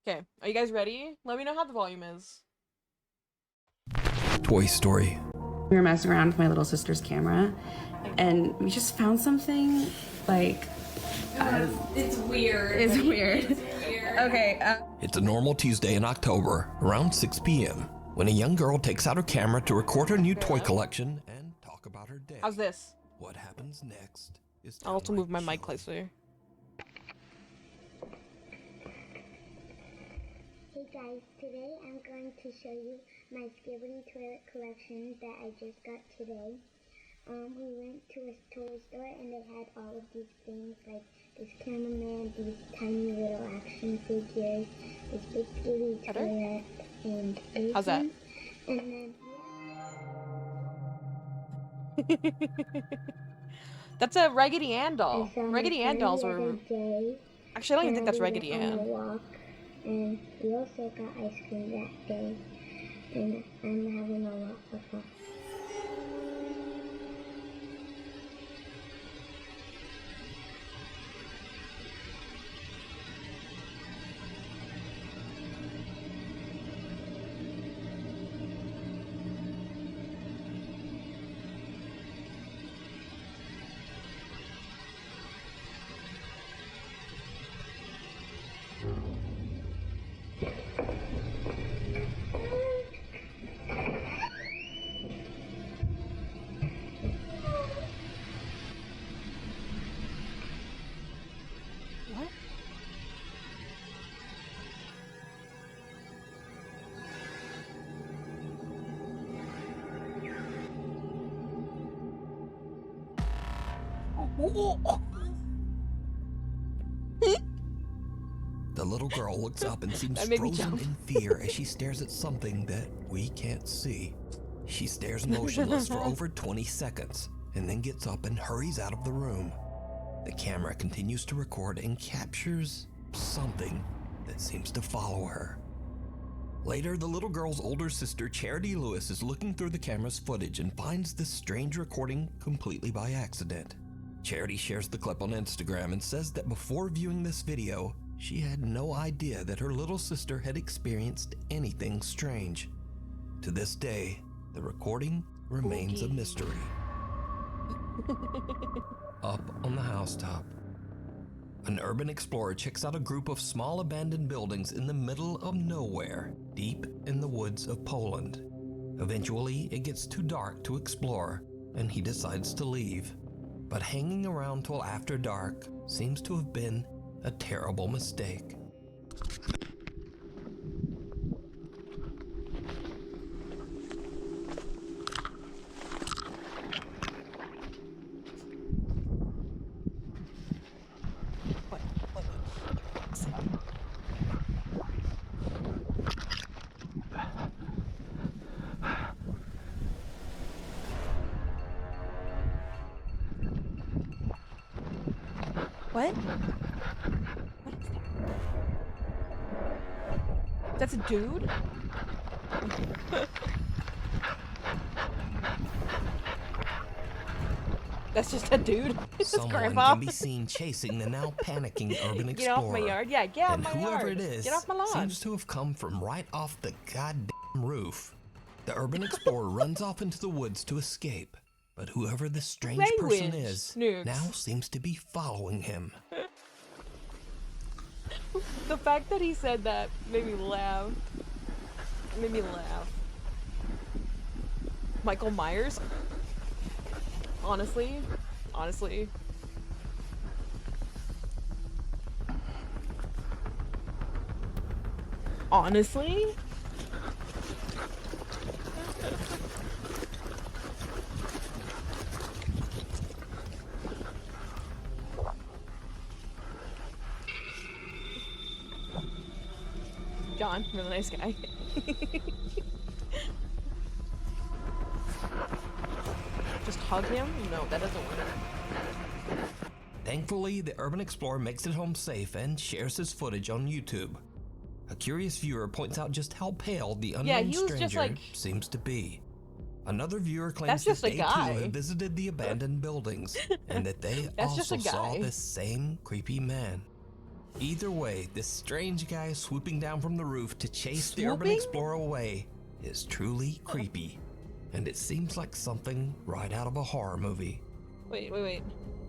Okay, are you guys ready? Let me know how the volume is. Toy Story. We were messing around with my little sister's camera, and we just found something like. It's weird. It's weird. Okay. It's a normal Tuesday in October, around 6 p.m., when a young girl takes out her camera to record her new toy collection and talk about her day. How's this? What happens next is I'll also move my mic chilling. closer. Hey guys, today I'm going to show you my Skibbity toilet collection that I just got today. We went to a toy store and they had all of these things like this cameraman, these tiny little action figures, this big Skibbity toilet, and everything. How's that? And That's a Raggedy Ann doll. I saw my Raggedy Ann friend dolls the were... other day, Actually, I don't even think and that's we Raggedy went on a Ann. walk, and we also got ice cream that day, and I'm having a lot of fun. What? The little girl looks up and seems That made me frozen jump. in fear as she stares at something that we can't see. She stares motionless for over 20 seconds and then gets up and hurries out of the room. The camera continues to record and captures something that seems to follow her. Later, the little girl's older sister, Charity Lewis, is looking through the camera's footage and finds this strange recording completely by accident. Charity shares the clip on Instagram and says that before viewing this video, she had no idea that her little sister had experienced anything strange. To this day, the recording remains a mystery. Up on the housetop, an urban explorer checks out a group of small abandoned buildings in the middle of nowhere, deep in the woods of Poland. Eventually, it gets too dark to explore, and he decides to leave. But hanging around till after dark seems to have been a terrible mistake. What? That's a dude? That's just a dude? It's Someone grandpa? can be seen chasing the now panicking urban explorer. Get off my yard. Yeah, get off And my whoever yard. it is Get off my lawn. seems to have come from right off the goddamn roof. The urban explorer runs off into the woods to escape, but whoever this strange person Language, is Nukes. now seems to be following him. The fact that he said that made me laugh. It made me laugh. Michael Myers? Honestly? Honestly? Honestly? John, really nice guy. Just hug him? No, that doesn't work. Thankfully, the urban explorer makes it home safe and shares his footage on YouTube. A curious viewer points out just how pale the unknown he was just stranger like- seems to be. Another viewer claims That's just that a they guy. too have visited the abandoned buildings and that they That's just also a saw guy. this same creepy man. Either way, this strange guy swooping down from the roof to chase the urban Swooping? explorer away is truly creepy. And it seems like something right out of a horror movie. Wait.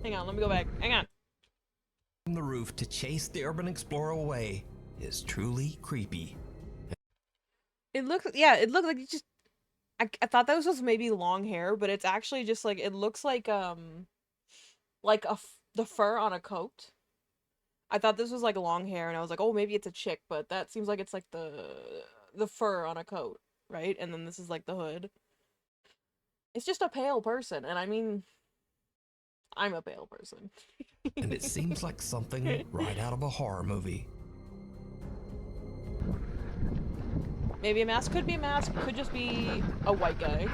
Hang on, let me go back. Hang on. From the roof to chase the urban explorer away is truly creepy. It looked like it just. I thought that was supposed to maybe long hair, but it's actually just like it looks like the fur on a coat. I thought this was like long hair, and I was like, oh, maybe it's a chick, but that seems like it's like the fur on a coat, right? And then this is like the hood. It's just a pale person, and I mean, I'm a pale person. And it seems like something right out of a horror movie. Maybe a mask, could be a mask, could just be a white guy.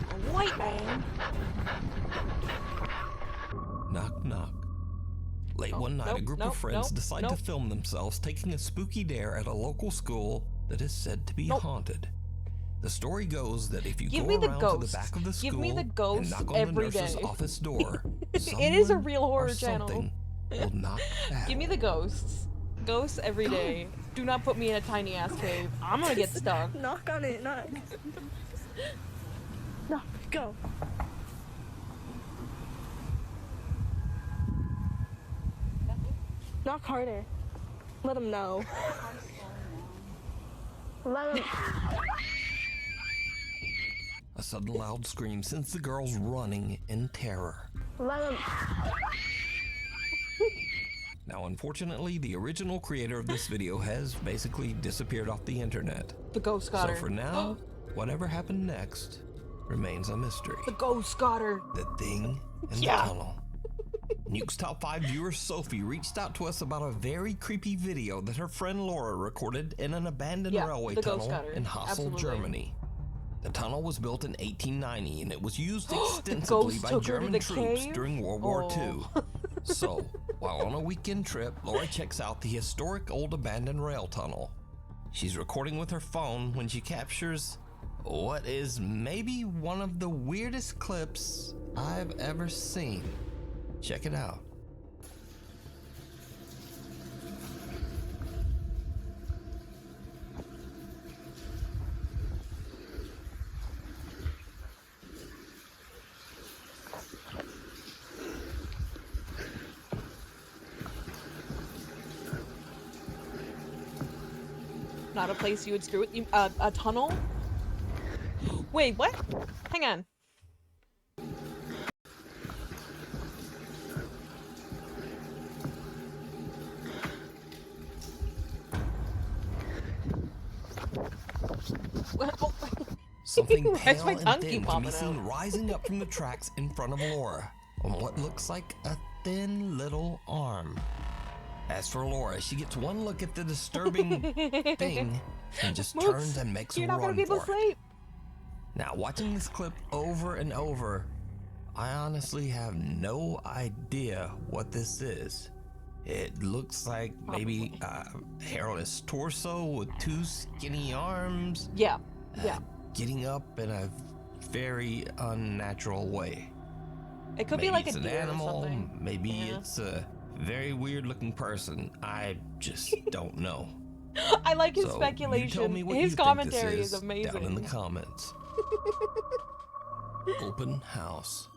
A white man. Knock, knock. Late one night, a group of friends decide to film themselves taking a spooky dare at a local school that is said to be haunted. The story goes that if you go around to the back of the school and knock on the nurse's office door, it is a real horror or channel. something will knock back. Give me the ghosts. Ghosts every day. Do not put me in a tiny ass cave. I'm gonna get stuck. Knock on it, knock. No, go. Knock harder. Let him know. Let him. A sudden loud scream sends the girls running in terror. Let him. Now, unfortunately, the original creator of this video has basically disappeared off the internet. The ghost got her. So for now, whatever happened next remains a mystery. The ghost got her. The thing in the tunnel. Nukes Top 5 viewer Sophie reached out to us about a very creepy video that her friend Laura recorded in an abandoned railway tunnel in Hassel, Germany. The tunnel was built in 1890 and it was used extensively by German troops during World War II. So, while on a weekend trip, Laura checks out the historic old abandoned rail tunnel. She's recording with her phone when she captures what is maybe one of the weirdest clips I've ever seen. Check it out. Not a place you would screw with. A tunnel? Wait, what? Hang on. Something pale my and tongue thin keep can be popping seen out? rising up from the tracks in front of Laura on what looks like a thin little arm. As for Laura, she gets one look at the disturbing thing and just turns and makes a You're not gonna run be able for to it. sleep. Now, watching this clip over and over, I honestly have no idea what this is. It looks like maybe a hairless torso with two skinny arms. Yeah. Getting up in a very unnatural way. It could Maybe be like it's a an deer animal, or something. maybe Yeah. it's a very weird looking person. I just don't know. I like his So, speculation. you tell me what His you commentary think this is amazing. Down in the comments. Open house.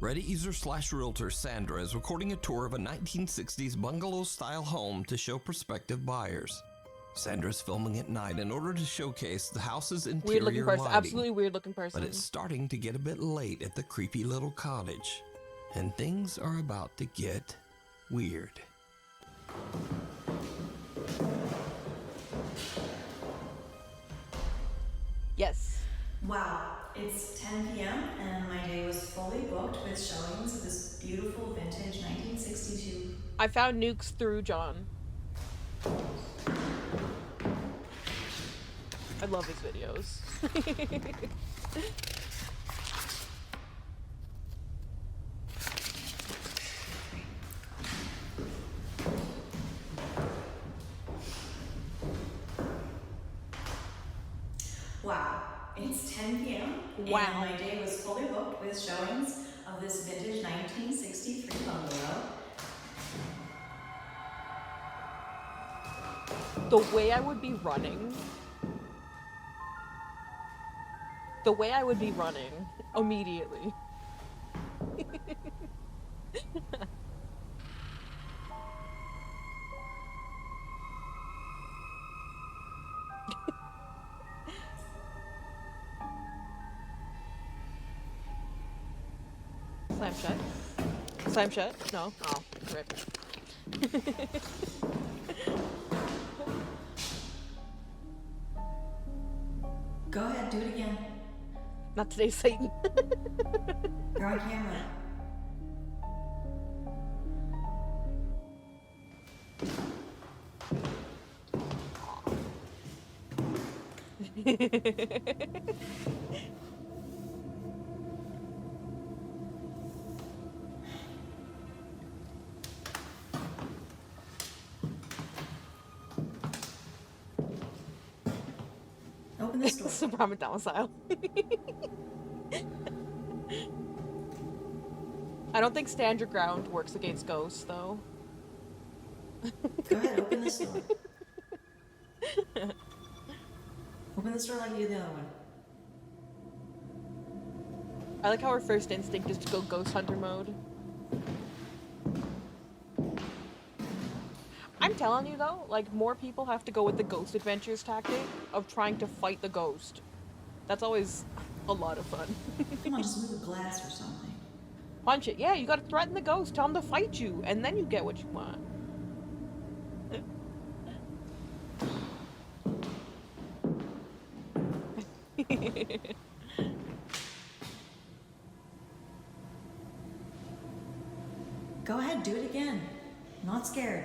Reddit user / realtor Sandra is recording a tour of a 1960s bungalow-style home to show prospective buyers. Sandra's filming at night in order to showcase the house's interior Weird looking person. lighting. Absolutely weird looking person. But it's starting to get a bit late at the creepy little cottage, and things are about to get weird. Yes. Wow, it's 10 p.m. and my day was fully booked with showings of this beautiful vintage 1962. I found Nukes through John. I love his videos. Wow, it's 10 p.m. Wow. and my day was fully booked with showings of this vintage 1963 bungalow The way I would be running. The way I would be running immediately. Slam shut. Slam shut? No. Oh, rip. Go ahead, do it again. Not today, Satan. You're on camera. Open this door. Supreme domicile. I don't think stand your ground works against ghosts, though. Go ahead, open this door. Open this door like you did the other one. I like how our first instinct is to go ghost hunter mode. I'm telling you though, like, more people have to go with the ghost adventures tactic of trying to fight the ghost. That's always a lot of fun. Come on, just move a glass or something. Punch it. Yeah, you gotta threaten the ghost, tell him to fight you, and then you get what you want. Go ahead, do it again. Not scared.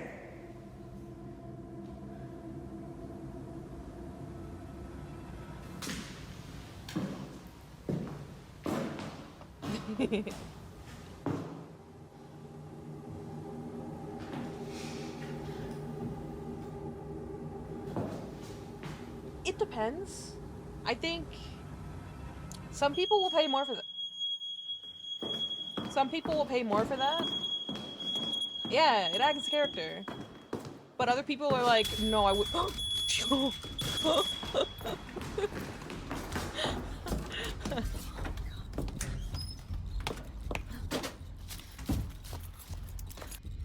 It depends. I think some people will pay more for that. Some people will pay more for that. Yeah, it adds character. But other people are like, no, I would.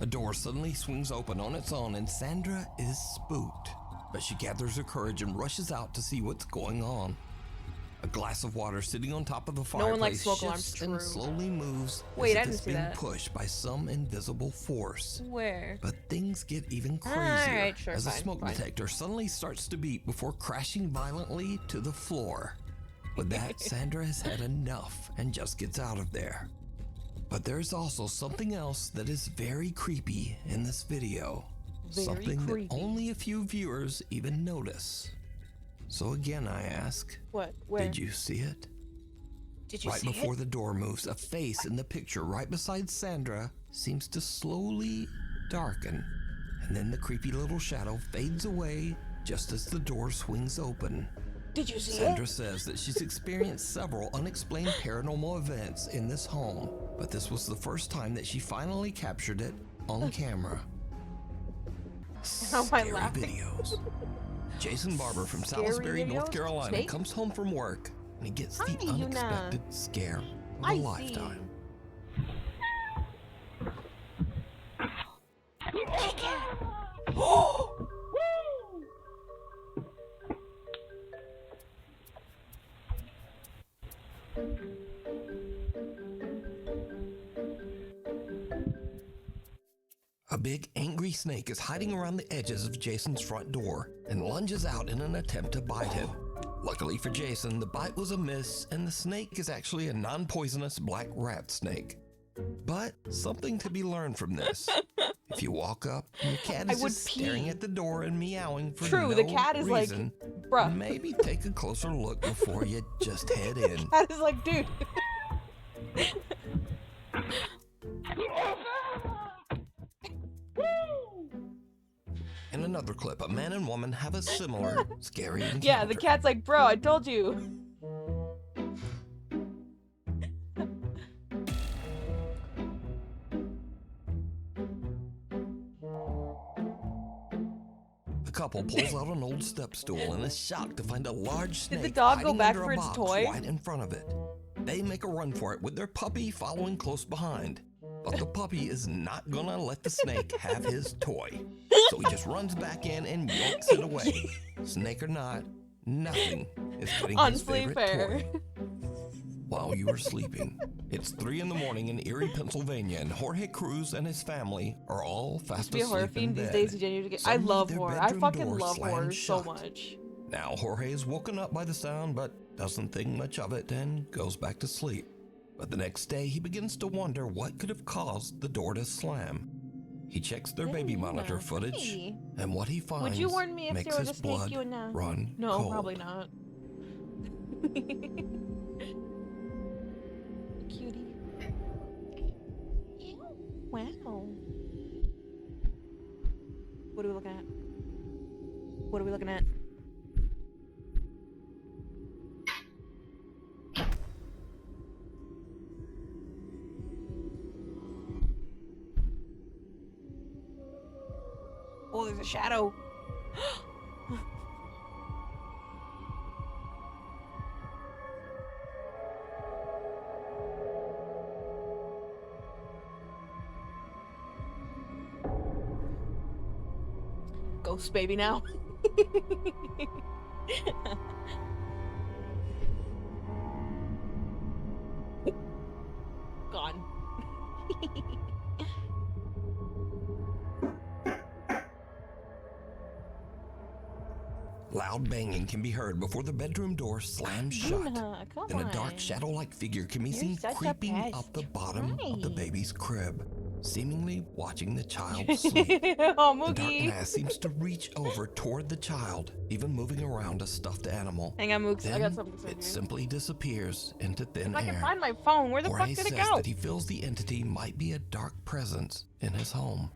A door suddenly swings open on its own and Sandra is spooked. But she gathers her courage and rushes out to see what's going on. A glass of water sitting on top of the No one likes fireplace smoke alarms, shifts and true. slowly moves Wait, as I if didn't it's see being that. pushed by some invisible force. Where? But things get even crazier Alright, sure, as a fine, smoke fine. detector suddenly starts to beep before crashing violently to the floor. With that, Sandra has had enough and just gets out of there. But there's also something else that is very creepy in this video. Very Something creepy. that only a few viewers even notice. So again, I ask, What? Where? did you see it? Did you Right see before it? the door moves, a face in the picture right beside Sandra seems to slowly darken. And then the creepy little shadow fades away just as the door swings open. Did you see Sandra it? says that she's experienced several unexplained paranormal events in this home, but this was the first time that she finally captured it on camera. How am I Scary laughing? videos. Jason Barber from Scary Salisbury, North videos? Carolina, Snake? comes home from work and he gets Hi, the Yuna. unexpected scare of a I see. lifetime. A big angry snake is hiding around the edges of Jason's front door and lunges out in an attempt to bite him. Luckily for Jason, the bite was a miss and the snake is actually a non-poisonous black rat snake. But something to be learned from this. If you walk up and the cat I is would just staring pee. at the door and meowing for True, no the cat is like, reason, bruh. maybe take a closer look before you just head in. Cat is like, dude. In another clip, a man and woman have a similar scary encounter. Yeah, the cat's like, bro, I told you. A couple pulls out an old step stool and is shocked to find a large snake Did the dog go hiding back under for a its box toy? right in front of it. They make a run for it with their puppy following close behind. But the puppy is not gonna let the snake have his toy. So he just runs back in and yanks it away. Snake or not, nothing is getting his Honestly favorite fair. toy. While you are sleeping, it's 3 in the morning in Erie, Pennsylvania, and Jorge Cruz and his family are all fast Be a horror asleep in fiend these bed. days. You genuinely get. I Suddenly, love their horror. I bedroom fucking door love horror slams so shut. much. Now Jorge is woken up by the sound, but doesn't think much of it and goes back to sleep. But the next day, he begins to wonder what could have caused the door to slam. He checks their baby monitor footage, Hey. and what he finds Would you warn me if makes there was his a snake blood you would know? run No, cold. probably not. Cutie. Ew. Wow. What are we looking at? What are we looking at? Oh, there's a shadow. Ghost baby now. Gone. Loud banging can be heard before the bedroom door slams shut. Luna, come Then a dark on. shadow-like figure can be You're seen such a creeping pest. up the bottom of the Right. baby's crib, seemingly watching the child sleep. Oh, The dark Mookie. mass seems to reach over toward the child, even moving around a stuffed animal. Hang on, Mooks. I got Then something to say it to you. simply disappears into thin If I can air. find my phone, where the fuck Jorge did it says go? that he feels the entity might be a dark presence in his home.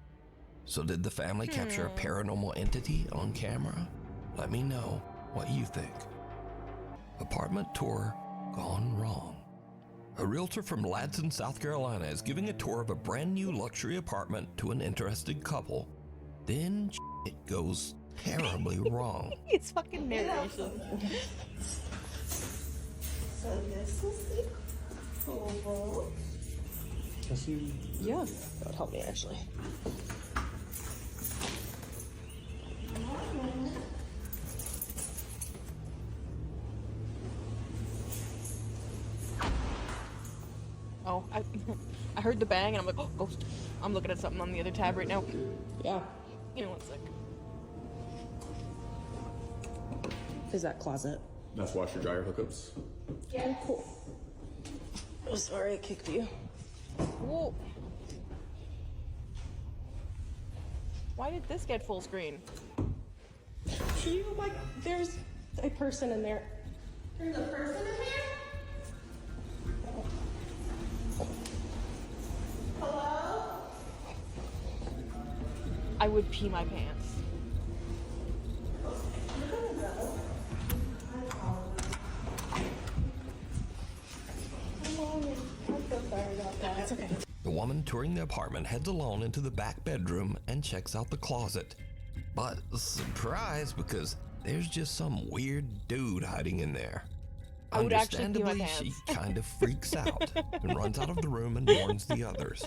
So did the family capture a paranormal entity on camera? Let me know what you think. Apartment tour gone wrong. A realtor from Ladson, South Carolina is giving a tour of a brand new luxury apartment to an interested couple. Then it goes terribly wrong. It's fucking narration. So this is the pool. Yeah, that would help me actually. Oh, I heard the bang and I'm like, oh, ghost. I'm looking at something on the other tab right now. Yeah. Give me one sec. Is that closet? That's washer dryer hookups. Yeah. Cool. Oh, sorry, I kicked you. Whoa. Why did this get full screen? You like, there's a person in there. There's a person in there? Hello? I would pee my pants. It's okay. The woman touring the apartment heads alone into the back bedroom and checks out the closet. But surprise, because there's just some weird dude hiding in there. I would actually pee my Understandably, she pants. kind of freaks out and runs out of the room and warns the others.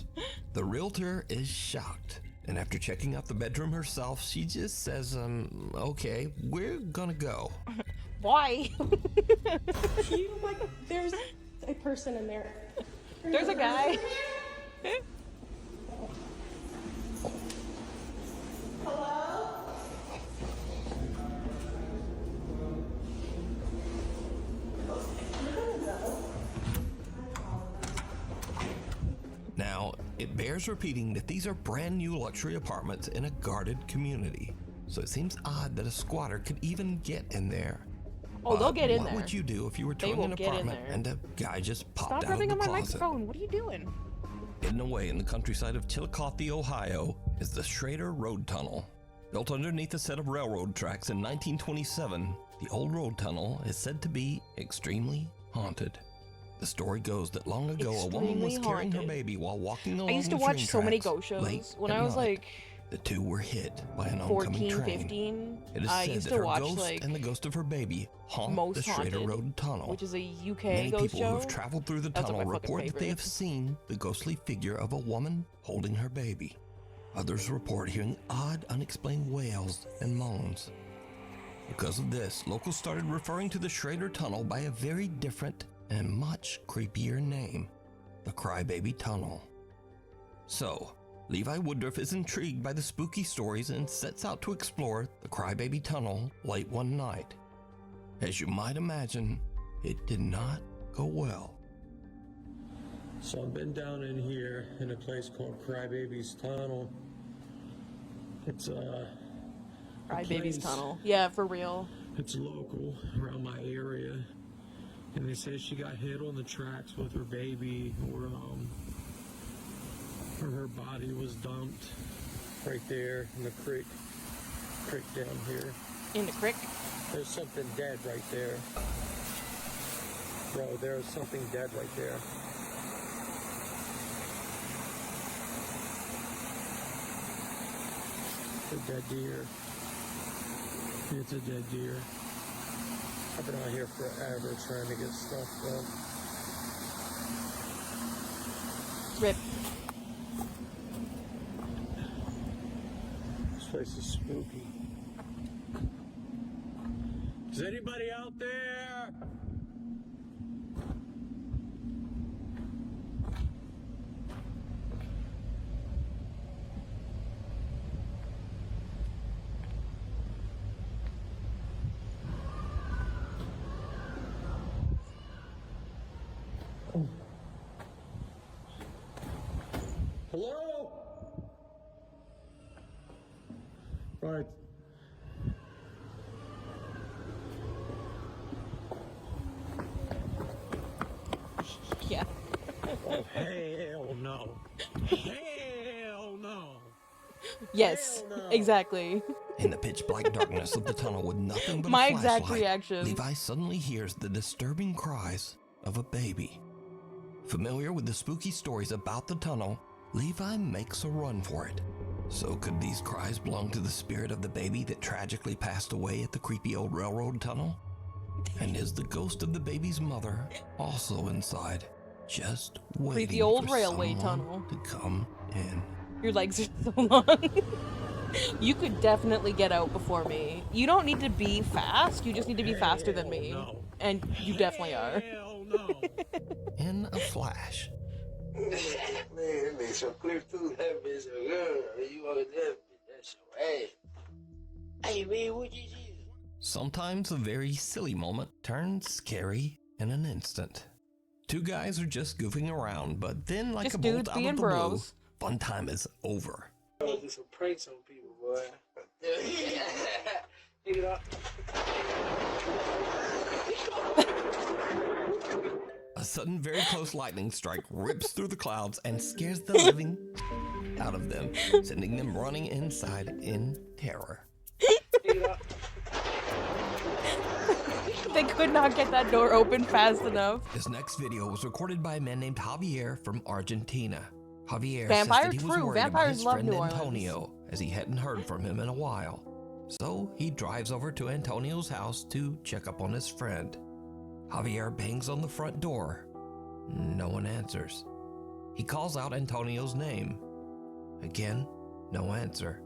The realtor is shocked, and after checking out the bedroom herself, she just says, okay, we're gonna go. Why? You like, there's a person in there. There's a guy. Now, it bears repeating that these are brand new luxury apartments in a guarded community, so it seems odd that a squatter could even get in there. Oh, they'll get in What there. would you do if you were They touring will an get in apartment there. and a guy just popped Stop out of rubbing the on my closet? microphone. What are you doing? Hidden away in the countryside of Chillicothe, Ohio, is the Schrader Road Tunnel. Built underneath a set of railroad tracks in 1927, the old road tunnel is said to be extremely haunted. The story goes that long ago, a woman was Extremely carrying her haunted. baby while walking along I used to the watch train so many tracks ghost shows late when at I was night. like The two were hit by an oncoming 14, train. 15. It is I said used that to her watch ghost like and the ghost of her baby haunt the Most Schrader Haunted, Road tunnel. which is a UK Many ghost people show. who have traveled through the That's like tunnel my fucking report that they have favorite. seen the ghostly figure of a woman holding her baby. Others report hearing odd, unexplained wails and moans. Because of this, locals started referring to the Schrader Tunnel by a very different and much creepier name, the Crybaby Tunnel. So, Levi Woodruff is intrigued by the spooky stories and sets out to explore the Crybaby Tunnel late one night. As you might imagine, it did not go well. So I've been down in here in a place called Crybaby's Tunnel. It's Crybaby's place. Tunnel. Yeah, for real. It's local around my area, and they say she got hit on the tracks with her baby, or her body was dumped right there in the creek down here. In the creek. There's something dead right there. Bro, there's something dead right there. A dead deer. It's a dead deer. I've been out here forever trying to get stuff done. Rip. This place is spooky. Is anybody out there? Hello? Right. Yeah. Oh, hell no. Hell no. Yes, Hell no. exactly. In the pitch black darkness of the tunnel with nothing but My a exact flashlight, reaction. Levi suddenly hears the disturbing cries of a baby. Familiar with the spooky stories about the tunnel, Levi makes a run for it. So could these cries belong to the spirit of the baby that tragically passed away at the creepy old railroad tunnel? And is the ghost of the baby's mother also inside, just waiting Creepy old for railway someone tunnel. to come in? Your legs are so long. You could definitely get out before me. You don't need to be fast, you just need to be faster than me. No. And you definitely are. Hell no. In a flash, Man, it makes so clear through that bitch. You on that bitch. That's your ass. Hey, man, what you do? sometimes a very silly moment turns scary in an instant. Two guys are just goofing around, but then, like Just a bolt dudes out being of the bros. blue, fun time is over. I'll do some pranks on people, boy. Pick it up. A sudden, very close lightning strike rips through the clouds and scares the living out of them, sending them running inside in terror. Pick it up. They could not get that door open fast enough. This next video was recorded by a man named Javier from Argentina. Javier Vampire? says that he was True, worried about vampires his love friend New Orleans. Antonio, as he hadn't heard from him in a while. So he drives over to Antonio's house to check up on his friend. Javier bangs on the front door. No one answers. He calls out Antonio's name. Again, no answer.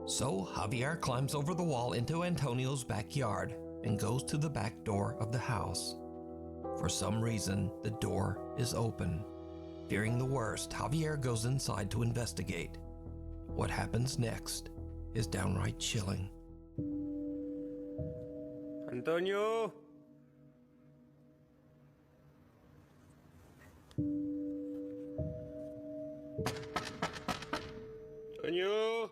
So Javier climbs over the wall into Antonio's backyard and goes to the back door of the house. For some reason, the door is open. Fearing the worst, Javier goes inside to investigate. What happens next is downright chilling. Antonio? Antonio?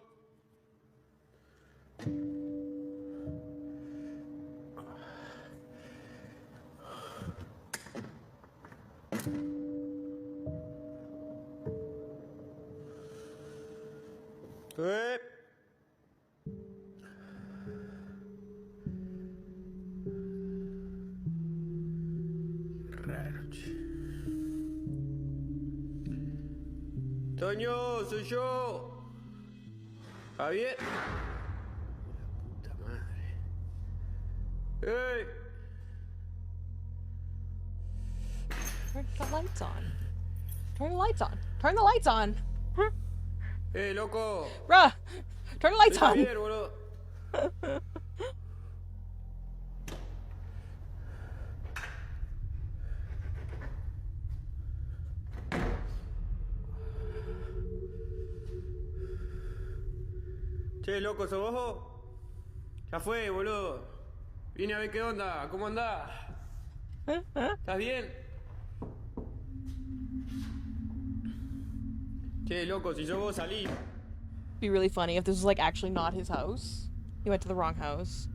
Good. Toño, soy yo. Javier. Puta madre. ¡Ey! Turn the lights on. Turn the lights on. Turn the lights on. ¡Ey, loco! Bruh! Turn the lights Soy on. Javier, boludo. Che, loco, ¿sos vos? Ya fue, boludo. Vine a ver qué onda, ¿cómo andás? ¿Estás bien? Che, loco, si sos vos, salí. Be really funny if this was like actually not his house. He went to the wrong house.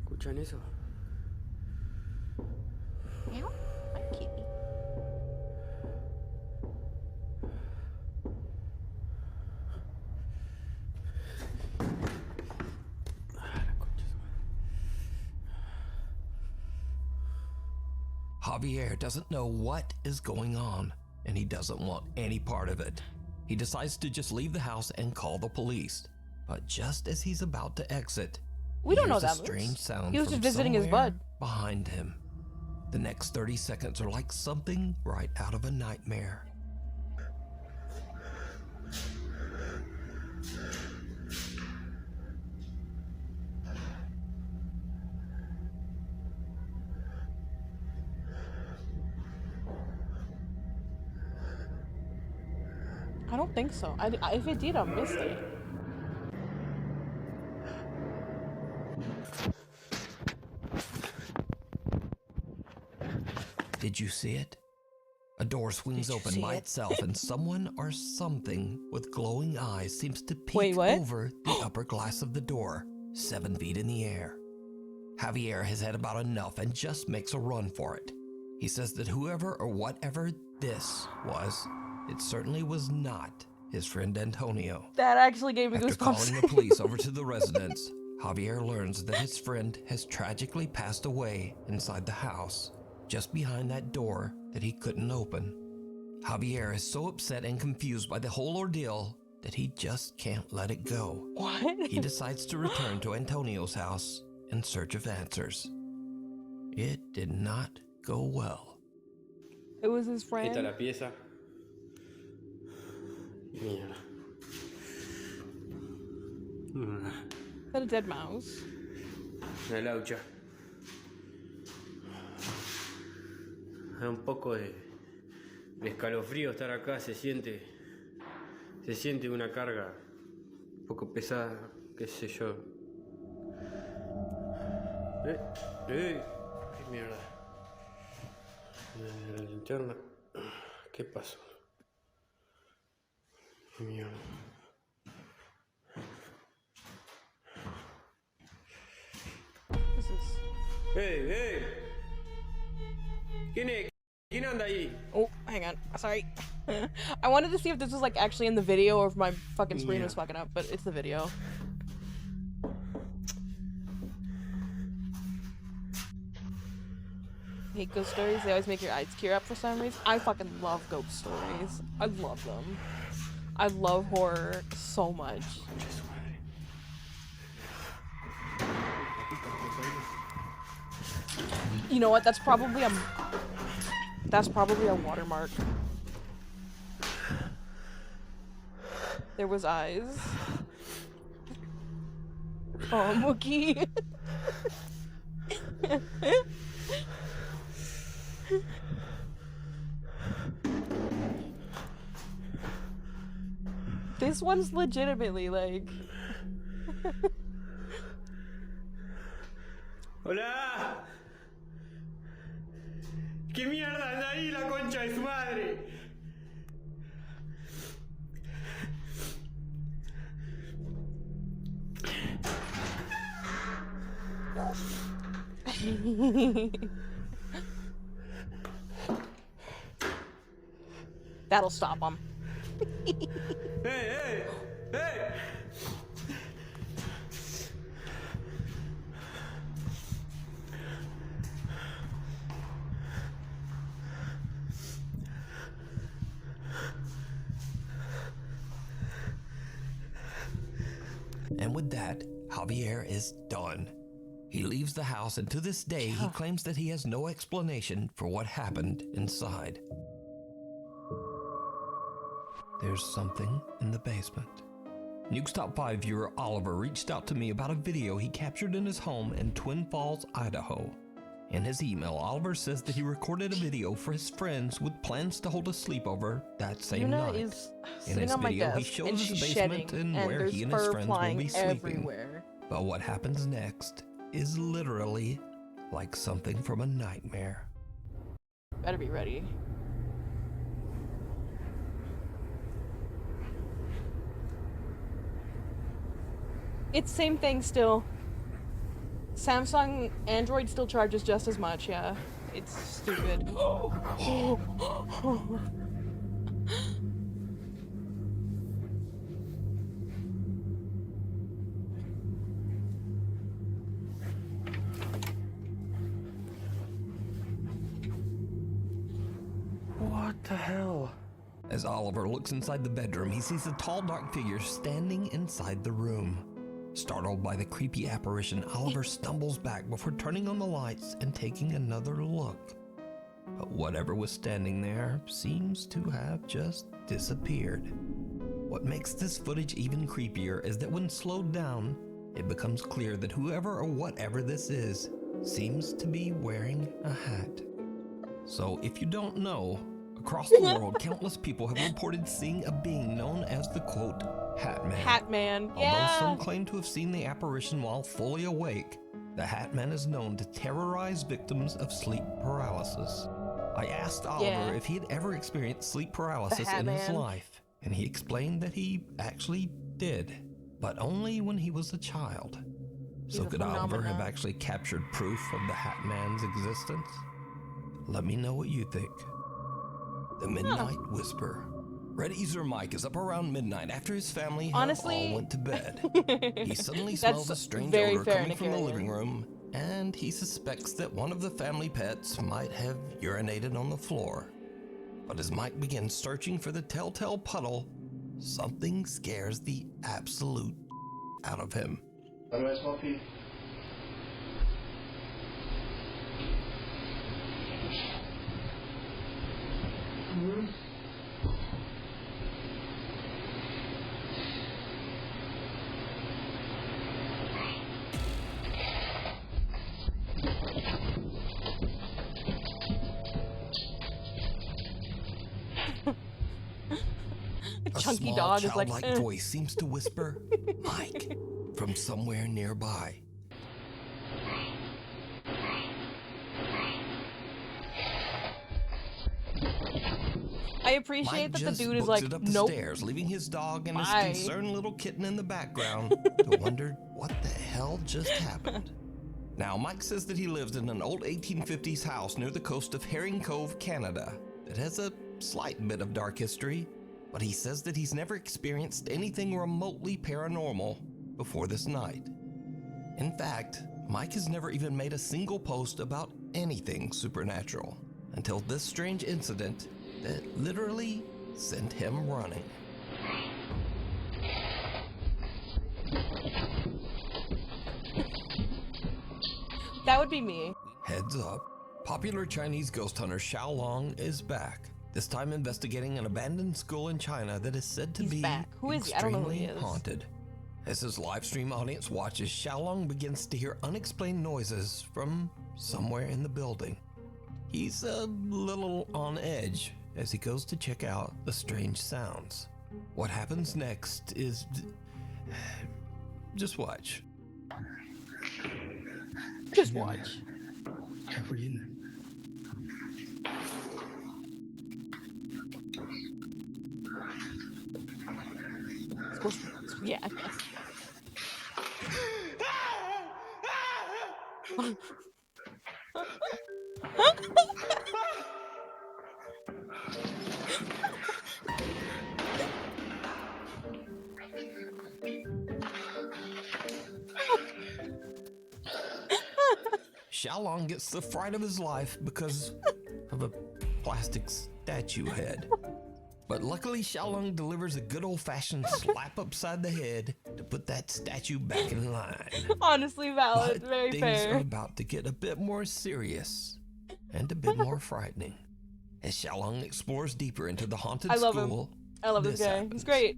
¿Escuchan eso? Meow. Hi, kitty. Javier doesn't know what is going on, and he doesn't want any part of it. He decides to just leave the house and call the police. But just as he's about to exit, We don't know hears a that strange moves. sound He was from just visiting his somewhere bud. behind him. The next 30 seconds are like something right out of a nightmare. I don't think so. If it did, I missed it. Did you see it? A door swings Did you open see by it? itself, and someone or something with glowing eyes seems to peek Wait, what? over the upper glass of the door, 7 feet in the air. Javier has had about enough and just makes a run for it. He says that whoever or whatever this was, it certainly was not his friend Antonio. That actually gave me After goosebumps. calling the police over to the residence, Javier learns that his friend has tragically passed away inside the house, just behind that door that he couldn't open. Javier is so upset and confused by the whole ordeal that he just can't let it go. What? He decides to return to Antonio's house in search of answers. It did not go well. It was his Esta es friend. la pieza. Mierda. Is that a dead mouse? La laucha. Da un poco de escalofrío estar acá, se siente una carga un poco pesada, qué sé yo. Qué mierda. La linterna. ¿Qué pasó? Qué mierda. This is... ¡Ey! ¿Quién anda ahí? Oh, hang on. Sorry. I wanted to see if this was like actually in the video or if my fucking screen was Yeah. fucking up, but it's the video. Hate ghost stories. They always make your eyes tear up for some reason. I fucking love ghost stories. I love them. I love horror so much. You know what? That's probably a watermark. There was eyes. Oh, Mookie. This one's legitimately like... ¡Hola! ¿Qué mierda anda ahí la concha de su madre? That'll stop him. ¡Hey! And with that, Javier is done. He leaves the house, and to this day, he claims that he has no explanation for what happened inside. There's something in the basement. Nukes Top 5 viewer Oliver reached out to me about a video he captured in his home in Twin Falls, Idaho. In his email, Oliver says that he recorded a video for his friends with plans to hold a sleepover that same night. Is In sitting his on my video, he desk, shows and his she's basement shedding, and where there's he and his fur friends will flying be sleeping. everywhere. But what happens next is literally like something from a nightmare. Better be ready. It's same thing still. Samsung Android still charges just as much, yeah. It's stupid. What the hell? As Oliver looks inside the bedroom, he sees a tall, dark figure standing inside the room. Startled by the creepy apparition, Oliver stumbles back before turning on the lights and taking another look. But whatever was standing there seems to have just disappeared. What makes this footage even creepier is that when slowed down, it becomes clear that whoever or whatever this is seems to be wearing a hat. So if you don't know, across the world, countless people have reported seeing a being known as the, quote, Hat Man. Hat Man, Although yeah. some claim to have seen the apparition while fully awake, the Hat Man is known to terrorize victims of sleep paralysis. I asked Oliver if he had ever experienced sleep paralysis in his life, and he explained that he actually did, but only when he was a child. So could Oliver have actually captured proof of the Hat Man's existence? Let me know what you think. The Midnight Whisper. Red Easer Mike is up around midnight after his family all went to bed. He suddenly smells a strange odor coming from the living room, and he suspects that one of the family pets might have urinated on the floor. But as Mike begins searching for the telltale puddle, something scares the absolute out of him. How do I smell pee? A chunky small, dog is like, childlike voice seems to whisper, Mike, from somewhere nearby. I appreciate Mike that the dude is books like, it up the nope. stairs, leaving his dog and Bye. his concerned little kitten in the background to wonder what the hell just happened. Now, Mike says that he lives in an old 1850s house near the coast of Herring Cove, Canada, that has a slight bit of dark history, but he says that he's never experienced anything remotely paranormal before this night. In fact, Mike has never even made a single post about anything supernatural until this strange incident that literally sent him running. That would be me. Heads up, popular Chinese ghost hunter Xiaolong is back, this time investigating an abandoned school in China that is said to be Who is he? I don't know who he extremely is. haunted. As his live stream audience watches, Xiaolong begins to hear unexplained noises from somewhere in the building. He's a little on edge as he goes to check out the strange sounds. What happens next is... just watch. Just watch. Yeah. Xiaolong gets the fright of his life because of a plastic statue head. But luckily, Xiaolong delivers a good old-fashioned slap upside the head to put that statue back in line. Honestly valid, But very things fair. are about to get a bit more serious and a bit more frightening. As Xiaolong explores deeper into the haunted I love him. school, I love this guy. happens. He's great.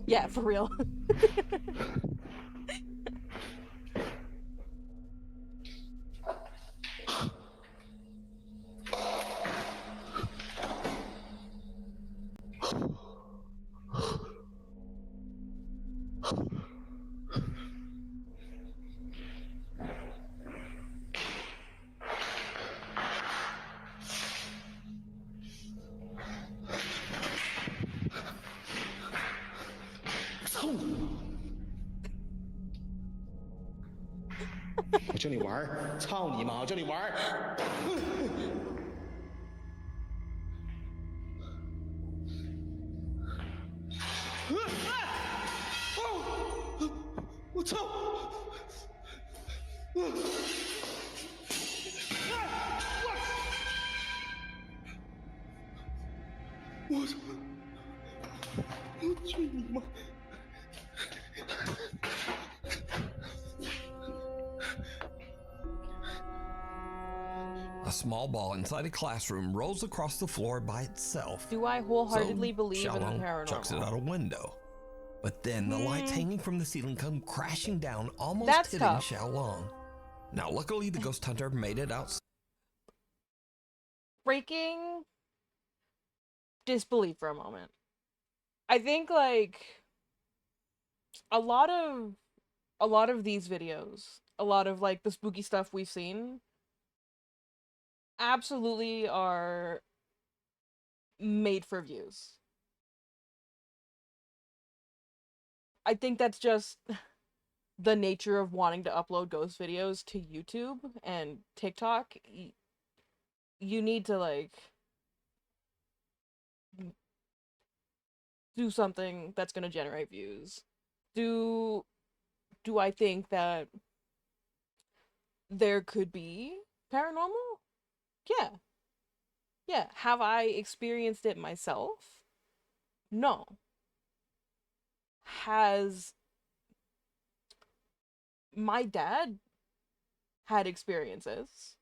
Yeah, for real. A small ball inside a classroom rolls across the floor by itself. Do I wholeheartedly So believe in the Xiaolong paranormal? chucks it out a window. But then the lights hanging from the ceiling come crashing down, almost That's hitting tough. Xiaolong. Now, luckily, the ghost hunter made it out. Breaking disbelief for a moment. I think like a lot of these videos, a lot of like the spooky stuff we've seen absolutely are made for views. I think that's just the nature of wanting to upload ghost videos to YouTube and TikTok. You need to like do something that's going to generate views. Do I think that there could be paranormal? Yeah. Yeah. Have I experienced it myself? No. Has my dad had experiences?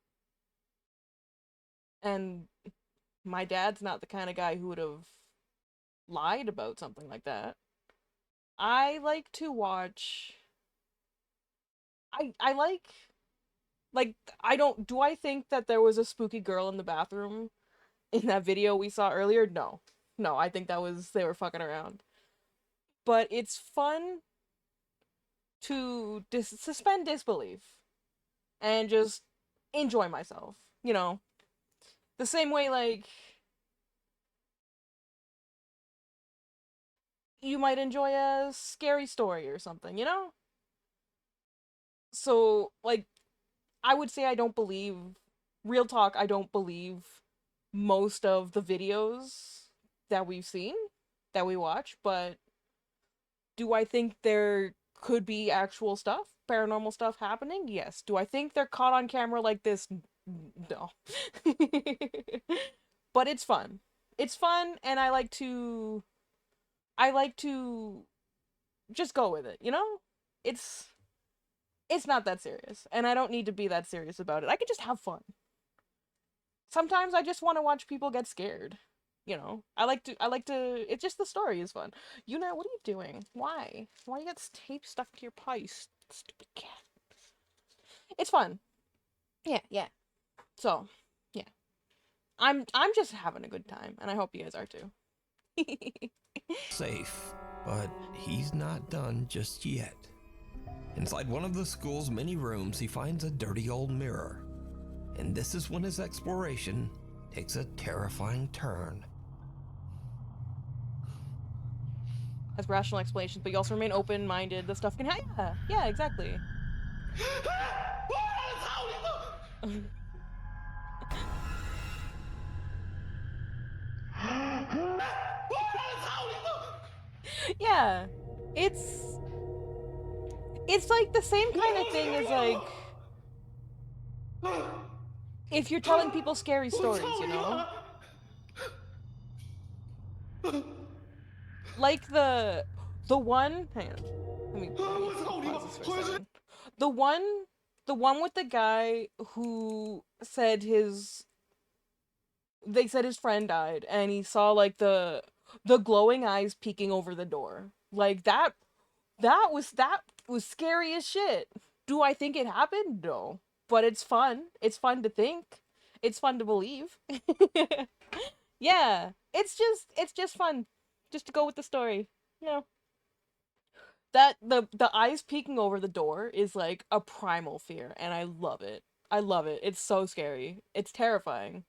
And my dad's not the kind of guy who would have lied about something like that. I like to watch. I like I don't do I think that there was a spooky girl in the bathroom in that video we saw earlier? No. No, I think that was they were fucking around. But it's fun to suspend disbelief and just enjoy myself, you know. The same way like you might enjoy a scary story or something, you know? So, like, I would say I don't believe, real talk, I don't believe most of the videos that we've seen, that we watch, but do I think there could be actual stuff, paranormal stuff happening? Yes. Do I think they're caught on camera like this? No. But it's fun. It's fun, and I like to just go with it, you know? It's not that serious, and I don't need to be that serious about it. I can just have fun. Sometimes I just want to watch people get scared. You know, I like to, it's just the story is fun. You know, what are you doing? Why you got tape stuck to your paw, you stupid cat? It's fun. Yeah. So, yeah. I'm just having a good time, and I hope you guys are too. Safe, but he's not done just yet. Inside one of the school's many rooms, he finds a dirty old mirror. And this is when his exploration takes a terrifying turn. Has rational explanations, but you also remain open-minded. The stuff can happen. Yeah, exactly. Yeah, it's like the same kind of thing as like if you're telling people scary stories, you know? Like the one, hang on. Let me pause this for a second. The one the one with the guy who said they said his friend died and he saw like the glowing eyes peeking over the door. Like that was scary as shit. Do I think it happened? No. But it's fun. It's fun to think. It's fun to believe. Yeah. It's just fun. Just to go with the story. You know. That the eyes peeking over the door is like a primal fear and I love it. I love it. It's so scary. It's terrifying.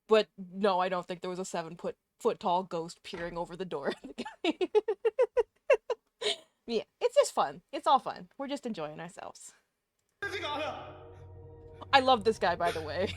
But no, I don't think there was a 7-foot tall ghost peering over the door. Yeah, it's just fun. It's all fun. We're just enjoying ourselves. I love this guy, by the way.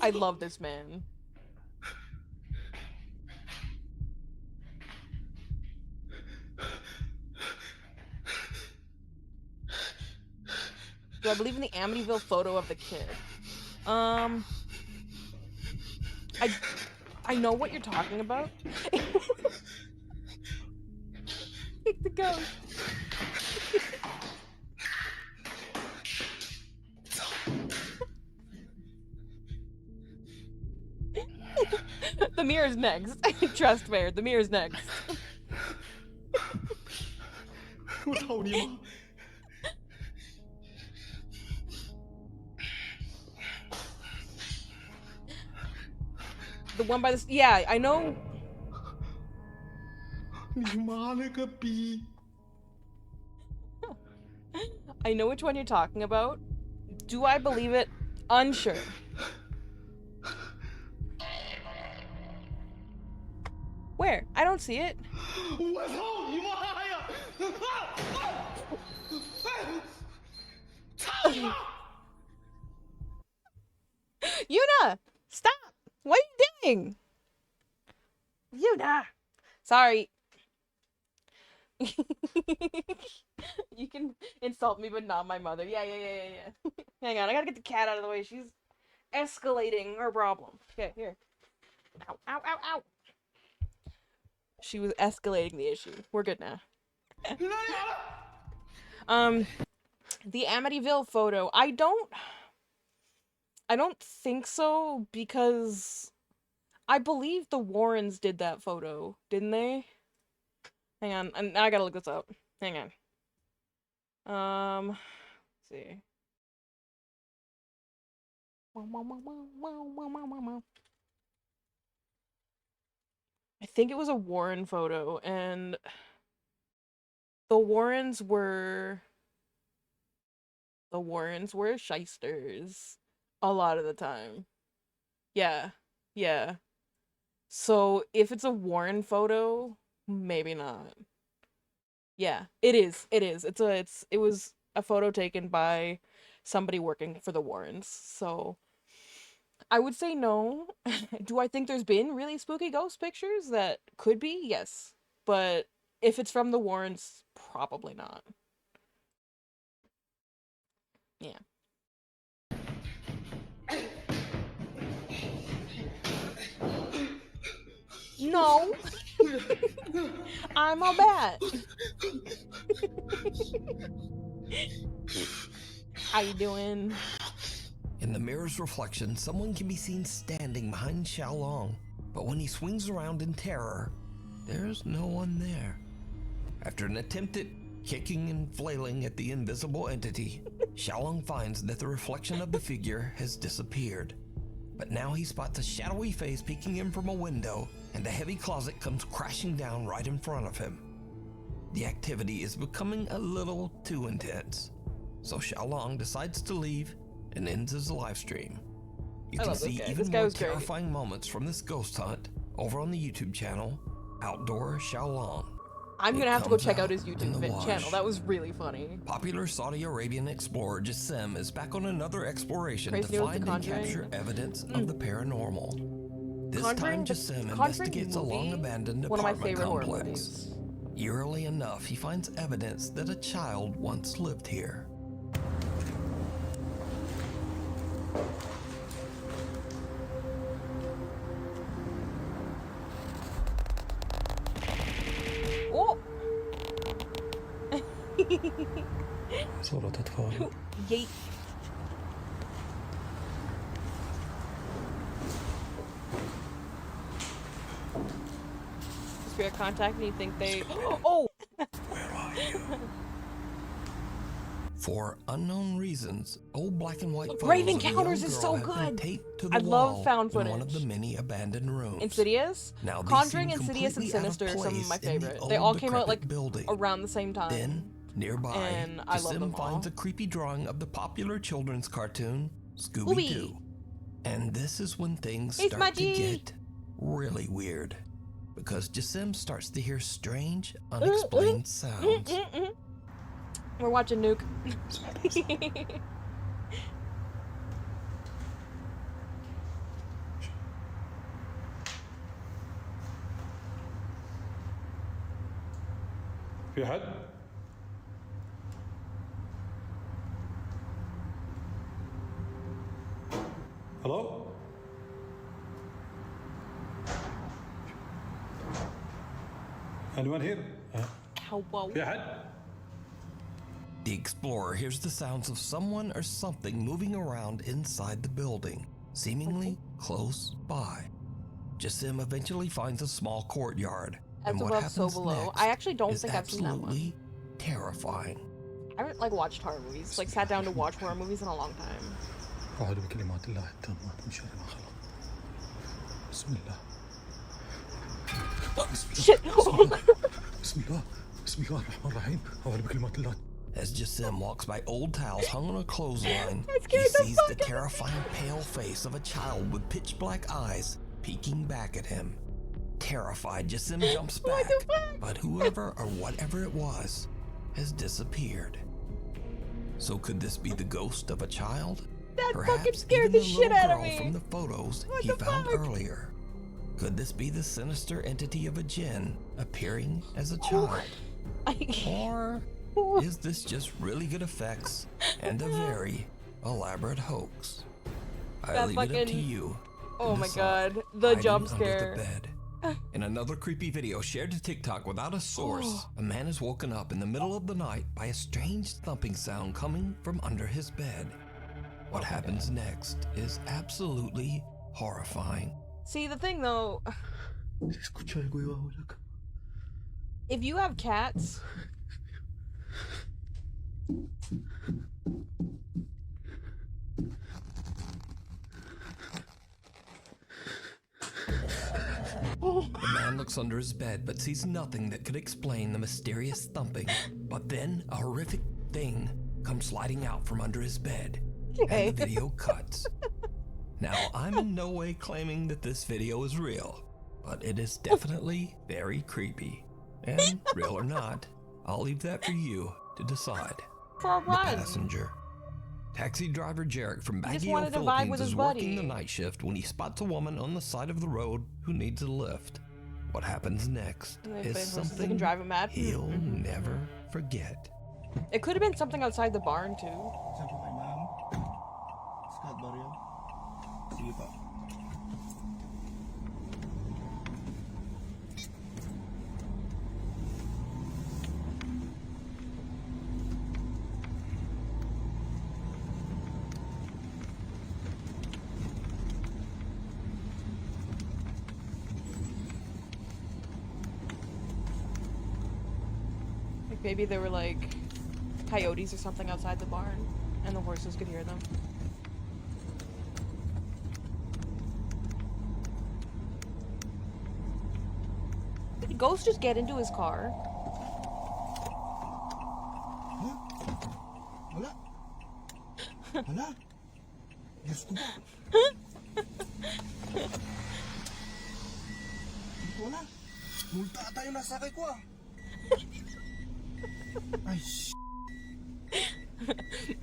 I love this man. Do I believe in the Amityville photo of the kid? I know what you're talking about. Kick the ghost. The mirror's next. Trust me, the mirror's next. The one by the yeah, I know. I know which one you're talking about. Do I believe it? Unsure. Where? I don't see it. Yuna! Stop! What are you doing? Yuna! Sorry. You can insult me, but not my mother. Yeah. Hang on, I gotta get the cat out of the way. She's escalating her problem. Okay, here. Ow. She was escalating the issue. We're good now. The Amityville photo. I don't think so because I believe the Warrens did that photo, didn't they? Hang on, I gotta look this up. Hang on. Let's see. I think it was a Warren photo, and the Warrens were shysters a lot of the time. Yeah. So if it's a Warren photo, maybe not. Yeah, it is. It was a photo taken by somebody working for the Warrens. So I would say no. Do I think there's been really spooky ghost pictures that could be? Yes. But if it's from the Warrens, probably not. Yeah. No. I'm a bat. How you doing? In the mirror's reflection, someone can be seen standing behind Xiaolong, but when he swings around in terror, there's no one there. After an attempt at kicking and flailing at the invisible entity, Xiaolong finds that the reflection of the figure has disappeared. But now he spots a shadowy face peeking in from a window, and a heavy closet comes crashing down right in front of him. the activity is becoming a little too intense. So Xiaolong decides to leave and ends his live stream. You I can love this see guy. even This guy more was great. terrifying moments from this ghost hunt over on the YouTube channel, Outdoor Xiaolong. I'm It gonna have to go comes check out out his in YouTube the channel. wash. That was really funny. Popular Saudi Arabian explorer Jassim is back on another exploration Crazy to with The find and Conjuring. capture evidence of the paranormal. This Conjuring, time, the Jassim Conjuring investigates a movie, long-abandoned one of my apartment favorite horror complex. movies. Eerily enough, he finds evidence that a child once lived here. Oh! صورة أطفال. Yeet. Spirit contact and you think they... Oh! Where are you? For unknown reasons, old black and white photos Grave of the young Encounters is girl so have been good. taped to the I love wall found in one of the footage. many abandoned rooms. Insidious? Now, these Conjuring, seem Insidious, and completely out of Sinister are some of my place in the favorite. They old all came out decrepit like building. around the same time. Then, nearby, and I love them Jassim finds all. a creepy drawing of the popular children's cartoon, Scooby-Doo. Scooby. And this is when things Hey, start to Smudgy. get really weird. Because Jassim starts to hear strange, unexplained sounds. We're watching Nuke. في حد؟ Hello? Anyone here? How whoa. في حد؟ The explorer hears the sounds of someone or something moving around inside the building, seemingly close by. Jassim eventually finds a small courtyard, As and what above, happens so below. next I actually don't is think I've seen that one. absolutely terrifying. I haven't like watched horror movies, like sat down to watch horror movies in a long time. أعوذ بكلمات الله التامات من شر ما خلق. بسم الله. Shit! بسم الله. بسم الله الرحمن الرحيم. أعوذ بكلمات الله. As Jassim walks by old towels hung on a clothesline, That he scared the sees fuck the out of me. terrifying pale face of a child with pitch black eyes peeking back at him. Terrified, Jassim jumps back, What the fuck? but whoever or whatever it was has disappeared. So could this be the ghost of a child? That Perhaps fucking scared even the the shit little out of girl me. from the photos What he the found fuck? earlier. Could this be the sinister entity of a djinn appearing as a child? Or is this just really good effects and a very elaborate hoax? I That leave it up to fucking- you. to Oh my decide. god, the Hiding jump under the scare. bed. In another creepy video shared to TikTok without a source, a man is woken up in the middle of the night by a strange thumping sound coming from under his bed. What happens next is absolutely horrifying. See, the thing though, escucha algo debajo de la cama. if you have cats, The man looks under his bed but sees nothing that could explain the mysterious thumping. But then a horrific thing comes sliding out from under his bed, and the video cuts. Now, I'm in no way claiming that this video is real, but it is definitely very creepy. And real or not, I'll leave that for you to decide. for a The run. passenger. Taxi driver Jarek from He just Baguio, wanted to vibe Philippines with is his working the buddy. night shift when he spots a woman on the side of the road who needs a lift. What happens next And they is play horses that something can drive him mad. he'll never forget. It could have been something outside the barn too. Like maybe there were like coyotes or something outside the barn and the horses could hear them. Did Ghost just get into his car? Hala? Diyos ko ba? Hindi ko na. Multa ata yung nasakay ko ah. Ay,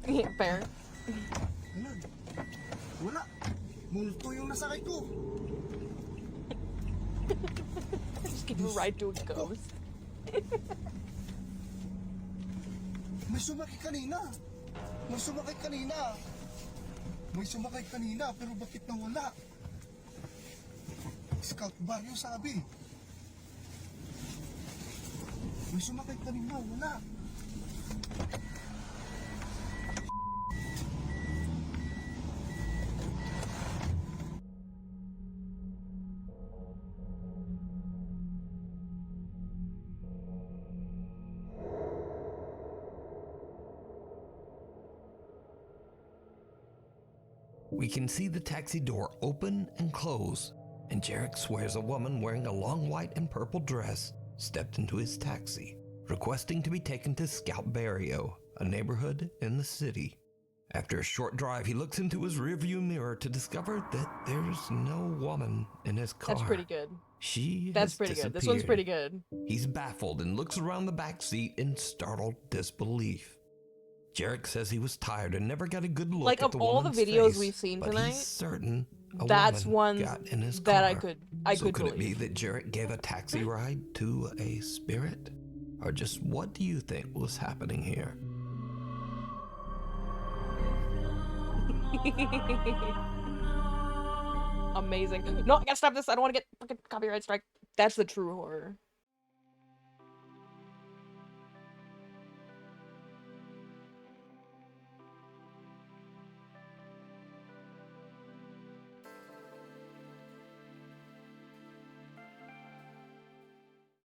Yeah, fair. Wala. Wala. Multo yung nasakay ko. Just give you a ride to a ghost. May sumakay kanina. May sumakay kanina. May sumakay kanina, pero bakit nawala? Scout bar yung sabi. May sumakay kanina, wala. We can see the taxi door open and close, and Jarek swears a woman wearing a long white and purple dress stepped into his taxi, requesting to be taken to Scout Barrio, a neighborhood in the city. After a short drive, he looks into his rearview mirror to discover that there's no woman in his car. That's pretty good. That's pretty good. This one's pretty good. He's baffled and looks around the back seat in startled disbelief. Jarek says he was tired and never got a good look Like, at of the all the woman's videos face, we've seen but tonight, he's certain a that's woman one got in his that car. I So could could it be believe. that Jarek gave a taxi ride to a spirit? Or just what do you think was happening here? Amazing. No, I gotta stop this. I don't want to get fucking copyright strike. That's the true horror.